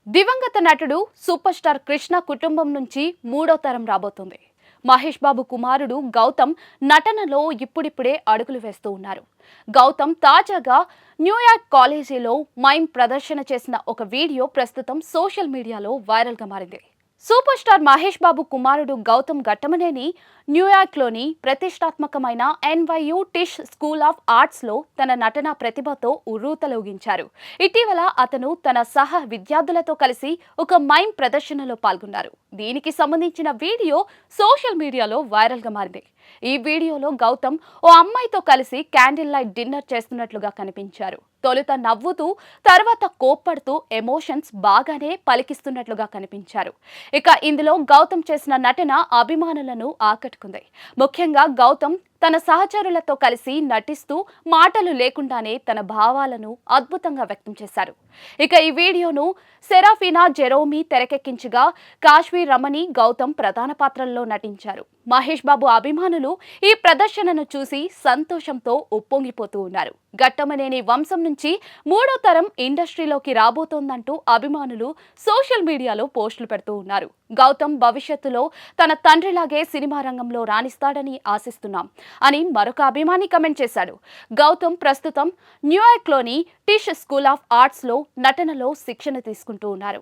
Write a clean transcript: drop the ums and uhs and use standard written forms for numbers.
దివంగత నటుడు super star Krishna కుటుంబం నుంచి మూడో తరం రాబోతుంది. మహేష్ బాబు కుమారుడు గౌతమ్ నటనలో ఇప్పుడిప్పుడే అడుగులు వేస్తూ ఉన్నారు. గౌతమ్ తాజాగా న్యూయార్క్ కాలేజీలో మైమ్ ప్రదర్శన చేసిన ఒక వీడియో ప్రస్తుతం సోషల్ మీడియాలో వైరల్గా మారింది. సూపర్ స్టార్ మహేష్ బాబు కుమారుడు గౌతమ్ ఘట్టమనేని న్యూయార్క్లోని ప్రతిష్టాత్మకమైన NYU టిష్ స్కూల్ ఆఫ్ ఆర్ట్స్లో తన నటనా ప్రతిభతో ఉర్రూతలూగించారు. ఇటీవల అతను తన సహ విద్యార్థులతో కలిసి ఒక మైమ్ ప్రదర్శనలో పాల్గొన్నారు. దీనికి సంబంధించిన వీడియో సోషల్ మీడియాలో వైరల్గా మారింది. ఈ వీడియోలో గౌతమ్ ఓ అమ్మాయితో కలిసి క్యాండిల్ లైట్ డిన్నర్ చేస్తున్నట్లుగా కనిపించారు. తొలుత నవ్వుతూ తర్వాత కోప్పడుతూ ఎమోషన్స్ బాగానే పలికిస్తున్నట్లుగా కనిపించారు. ఇక ఇందులో గౌతమ్ చేసిన నటన అభిమానులను ఆకట్టుకుంది. ముఖ్యంగా గౌతమ్ తన సహచరులతో కలిసి నటిస్తూ మాటలు లేకుండానే తన భావాలను అద్భుతంగా వ్యక్తం చేశారు. ఇక ఈ వీడియోను సెరాఫినా జెరోమీ తెరకెక్కించగా కాశ్మీర్ రమణి గౌతమ్ ప్రధాన పాత్రల్లో నటించారు. మహేష్ బాబు అభిమానులు ఈ ప్రదర్శనను చూసి సంతోషంతో ఉప్పొంగిపోతూ ఉన్నారు. ఘట్టమనేని వంశం నుంచి మూడో తరం ఇండస్ట్రీలోకి రాబోతోందంటూ అభిమానులు సోషల్ మీడియాలో పోస్టులు పెడుతూ ఉన్నారు. గౌతమ్ భవిష్యత్తులో తన తండ్రిలాగే సినిమా రంగంలో రాణిస్తాడని ఆశిస్తున్నాం అని మరొక అభిమాని కమెంట్ చేశాడు. గౌతమ్ ప్రస్తుతం న్యూయార్క్లోని టిష్ స్కూల్ ఆఫ్ ఆర్ట్స్లో నటనలో శిక్షణ తీసుకుంటూ ఉన్నారు.